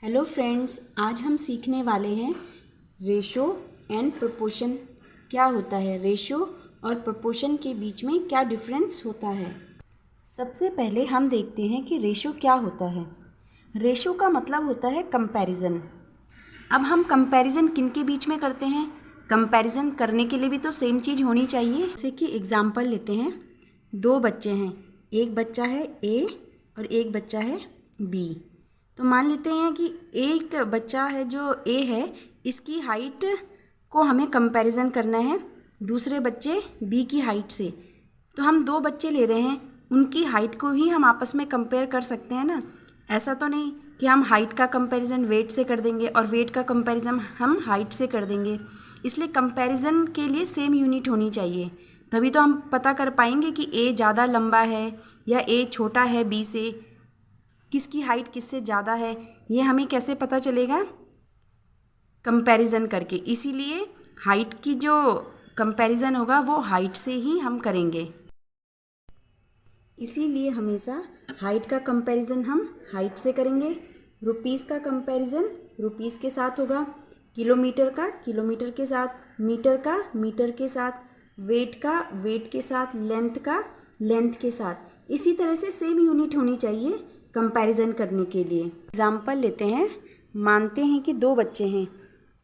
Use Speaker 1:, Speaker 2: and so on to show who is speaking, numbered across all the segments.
Speaker 1: Hello friends, आज हम सीखने वाले हैं रेशो एंड प्रोपोर्शन। क्या होता है रेशो और प्रोपोर्शन के बीच में क्या डिफरेंस होता है। सबसे पहले हम देखते हैं कि रेशो क्या होता है। रेशो का मतलब होता है कंपैरिजन। अब हम कंपैरिजन किन के बीच में करते हैं? कंपैरिजन करने के लिए भी तो सेम चीज़ होनी चाहिए। जैसे कि एग्जांपल लेते हैं, दो बच्चे हैं, एक बच्चा है ए और एक बच्चा है बी। तो मान लेते हैं कि एक बच्चा है जो ए है, इसकी हाइट को हमें कंपैरिजन करना है दूसरे बच्चे बी की हाइट से। तो हम दो बच्चे ले रहे हैं, उनकी हाइट को ही हम आपस में कंपेयर कर सकते हैं ना। ऐसा तो नहीं कि हम हाइट का कंपैरिजन वेट से कर देंगे और वेट का कंपैरिजन हम हाइट से कर देंगे। इसलिए कंपैरिजन के लिए सेम यूनिट होनी चाहिए, तभी तो हम पता कर पाएंगे कि ए ज़्यादा लंबा है या ए छोटा है बी से, किसकी हाइट किससे ज़्यादा है, ये हमें कैसे पता चलेगा? कंपैरिजन करके। इसीलिए हाइट की जो कंपैरिजन होगा वो हाइट से ही हम करेंगे। इसीलिए हमेशा हाइट का कंपैरिजन हम हाइट से करेंगे, रुपीस का कंपैरिजन रुपीस के साथ होगा, किलोमीटर का किलोमीटर के साथ, मीटर का मीटर के साथ, वेट का वेट के साथ, लेंथ का लेंथ के साथ। इसी तरह से सेम यूनिट होनी चाहिए कंपैरिजन करने के लिए। एग्जाम्पल लेते हैं, मानते हैं कि दो बच्चे हैं,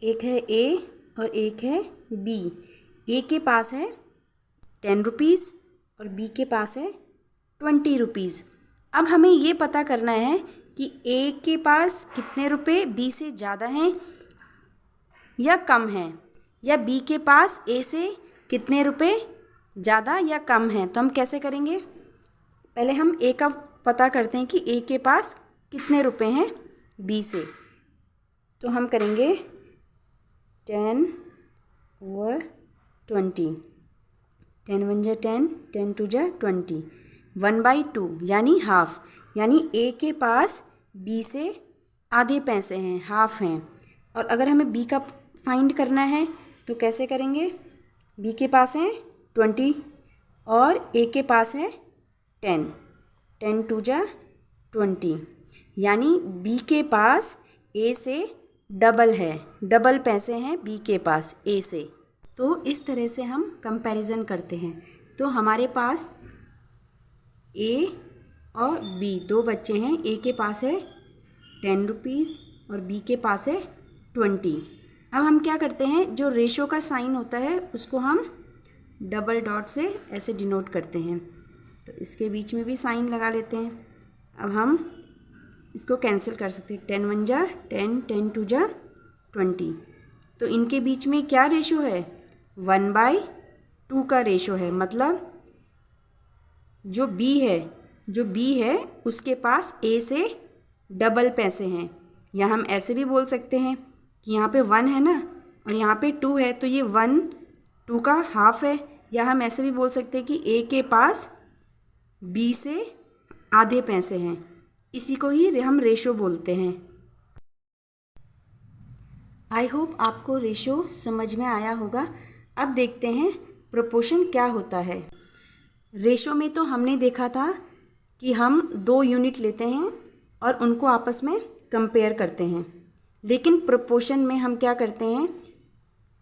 Speaker 1: एक है ए और एक है बी। ए के पास है 10 रुपीज़ और बी के पास है 20 रुपीज़। अब हमें ये पता करना है कि ए के पास कितने रुपए बी से ज़्यादा हैं या कम हैं, या बी के पास ए से कितने रुपए ज़्यादा या कम हैं। तो हम कैसे करेंगे? पहले हम ए का पता करते हैं कि ए के पास कितने रुपए हैं बी से। तो हम करेंगे 10 और 20, 10 वन जा 10, 10 टू जा 20, 1/2 यानी हाफ, यानी ए के पास बी से आधे पैसे हैं, हाफ हैं। और अगर हमें बी का फाइंड करना है तो कैसे करेंगे? बी के पास है 20 और ए के पास है 10, 10 टू जा 20, यानी बी के पास ए से डबल है, डबल पैसे हैं बी के पास ए से। तो इस तरह से हम कंपैरिजन करते हैं। तो हमारे पास ए और बी दो बच्चे हैं, ए के पास है 10 रुपीज़ और बी के पास है 20। अब हम क्या करते हैं, जो रेशो का साइन होता है उसको हम डबल डॉट से ऐसे डिनोट करते हैं। तो इसके बीच में भी साइन लगा लेते हैं। अब हम इसको कैंसिल कर सकते हैं, 10 वन जा 10, 10 टू जा 20। तो इनके बीच में क्या रेशो है? 1/2 का रेशो है। मतलब जो बी है उसके पास ए से डबल पैसे हैं। या हम ऐसे भी बोल सकते हैं कि यहाँ पे 1 है ना और यहाँ पे 2 है, तो ये 1 2 का हाफ है। या हम ऐसे भी बोल सकते हैं कि ए के पास बी से आधे पैसे हैं। इसी को ही हम रेशो बोलते हैं। आई होप आपको रेशो समझ में आया होगा। अब देखते हैं प्रोपोर्शन क्या होता है। रेशो में तो हमने देखा था कि हम दो यूनिट लेते हैं और उनको आपस में कंपेयर करते हैं, लेकिन प्रोपोर्शन में हम क्या करते हैं?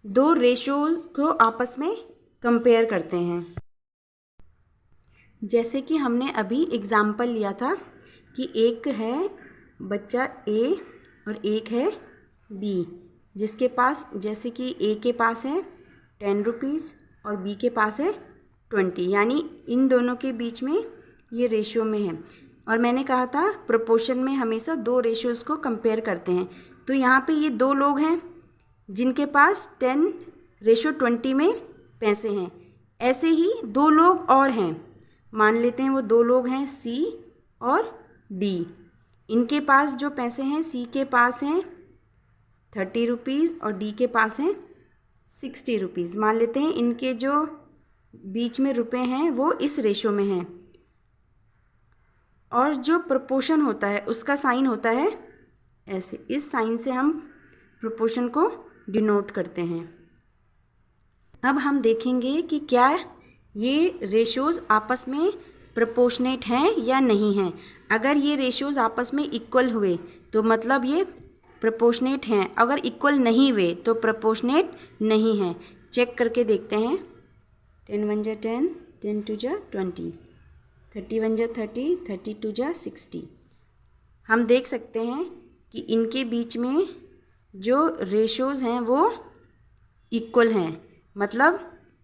Speaker 1: दो रेशोज़ को आपस में कंपेयर करते हैं। जैसे कि हमने अभी एग्ज़ाम्पल लिया था कि एक है बच्चा ए और एक है बी, जिसके पास, जैसे कि ए के पास है 10 रुपीज़ और बी के पास है 20, यानी इन दोनों के बीच में ये रेशियो में है। और मैंने कहा था प्रोपोर्शन में हमेशा दो रेशियोज़ को कंपेयर करते हैं। तो यहाँ पे ये दो लोग हैं जिनके पास 10:20 में पैसे हैं। ऐसे ही दो लोग और हैं, मान लेते हैं वो दो लोग हैं सी और डी। इनके पास जो पैसे हैं, सी के पास हैं 30 रुपीज़ और डी के पास हैं 60 रुपीज़। मान लेते हैं इनके जो बीच में रुपए हैं वो इस रेशो में हैं। और जो प्रोपोर्शन होता है उसका साइन होता है ऐसे, इस साइन से हम प्रोपोर्शन को डिनोट करते हैं। अब हम देखेंगे कि क्या ये रेशोज़ आपस में प्रोपोर्शनेट हैं या नहीं हैं। अगर ये रेशियोज आपस में इक्वल हुए तो मतलब ये प्रोपोर्शनेट हैं, अगर इक्वल नहीं हुए तो प्रोपोर्शनेट नहीं हैं। चेक करके देखते हैं। 10 1 जा 10, 10 2 जा 20, 30 1 जा 30, 30 2 जा 60। हम देख सकते हैं कि इनके बीच में जो रेशियोज हैं वो इक्वल हैं, मतलब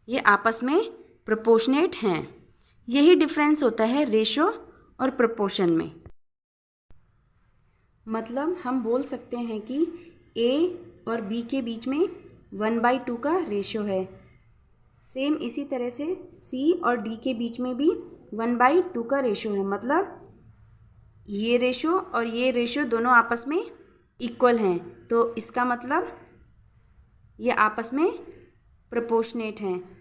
Speaker 1: ये आपस में प्रोपोर्शनेट हैं। यही डिफरेंस होता है रेशो और प्रोपोर्शन में। मतलब हम बोल सकते हैं कि A और B के बीच में 1/2 का रेशो है। सेम इसी तरह से C और D के बीच में भी 1/2 का रेशो है, मतलब ये रेशो और ये रेशो दोनों आपस में इक्वल हैं, तो इसका मतलब ये आपस में प्रोपोर्शनेट हैं।